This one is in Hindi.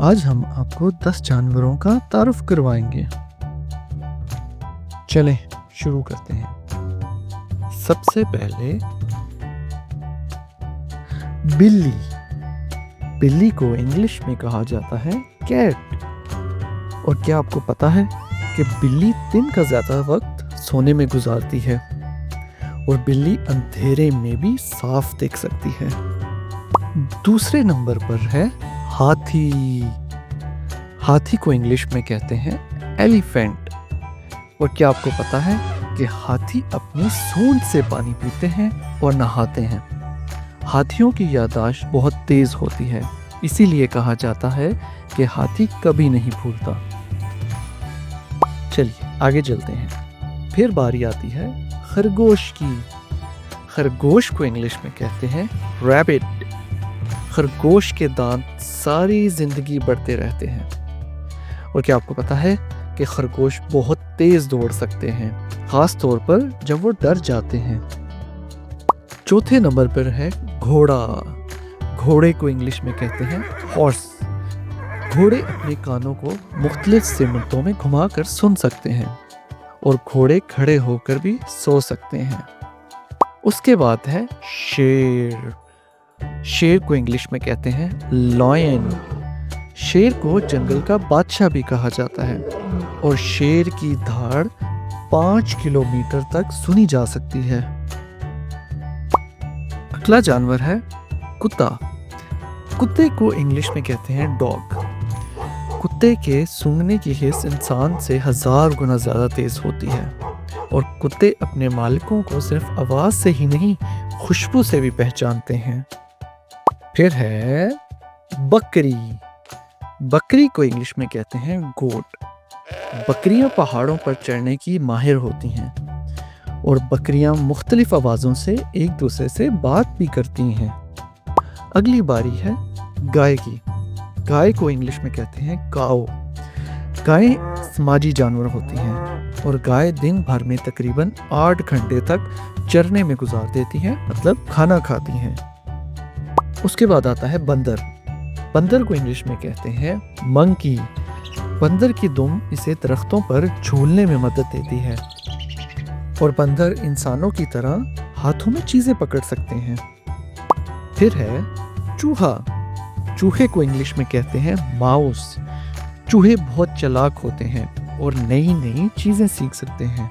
आज हम आपको 10 जानवरों का तारुफ करवाएंगे। चलें शुरू करते हैं। सबसे पहले बिल्ली। बिल्ली को इंग्लिश में कहा जाता है कैट। और क्या आपको पता है कि बिल्ली दिन का ज़्यादा वक्त सोने में गुजारती है और बिल्ली अंधेरे में भी साफ देख सकती है। दूसरे नंबर पर है हाथी। हाथी को इंग्लिश में कहते हैं एलिफेंट। और क्या आपको पता है कि हाथी अपनी सूंड से पानी पीते हैं और नहाते हैं। हाथियों की याददाश्त बहुत तेज होती है, इसीलिए कहा जाता है कि हाथी कभी नहीं भूलता। चलिए आगे चलते हैं। फिर बारी आती है खरगोश की। खरगोश को इंग्लिश में कहते हैं रैबिट। खरगोश के दांत सारी जिंदगी बढ़ते रहते हैं। और क्या आपको पता है कि खरगोश बहुत तेज दौड़ सकते हैं, खास तौर पर जब वो डर जाते हैं। चौथे नंबर पर है घोड़ा। घोड़े को इंग्लिश में कहते हैं हॉर्स। घोड़े अपने कानों को मुख्तलिफ सिमतों में घुमाकर सुन सकते हैं और घोड़े खड़े होकर भी सो सकते हैं। उसके बाद है शेर। शेर को इंग्लिश में कहते हैं लॉयन। शेर को जंगल का बादशाह भी कहा जाता है और शेर की धाड़ 5 किलोमीटर तक सुनी जा सकती है। अगला जानवर है कुत्ता। कुत्ते को इंग्लिश में कहते हैं डॉग। कुत्ते के सूंघने की हिस्स इंसान से 1000 गुना ज़्यादा तेज होती है और कुत्ते अपने मालिकों को सिर्फ आवाज़ से ही नहीं, खुशबू से भी पहचानते हैं। फिर है बकरी। बकरी को इंग्लिश में कहते हैं गोट। बकरियां पहाड़ों पर चढ़ने की माहिर होती हैं और बकरियां मुख्तलिफ आवाज़ों से एक दूसरे से बात भी करती हैं। अगली बारी है गाय की। गाय को इंग्लिश में कहते हैं काऊ। गाय समाजी जानवर होती हैं और गाय दिन भर में तकरीबन 8 घंटे तक चरने में गुजार देती हैं, मतलब खाना खाती हैं। उसके बाद आता है बंदर। बंदर को इंग्लिश में कहते हैं मंकी। बंदर की दुम इसे दरख्तों पर झूलने में मदद देती है और बंदर इंसानों की तरह हाथों में चीजें पकड़ सकते हैं। फिर है चूहा। चूहे को इंग्लिश में कहते हैं माउस। चूहे बहुत चालाक होते हैं और नई नई चीजें सीख सकते हैं।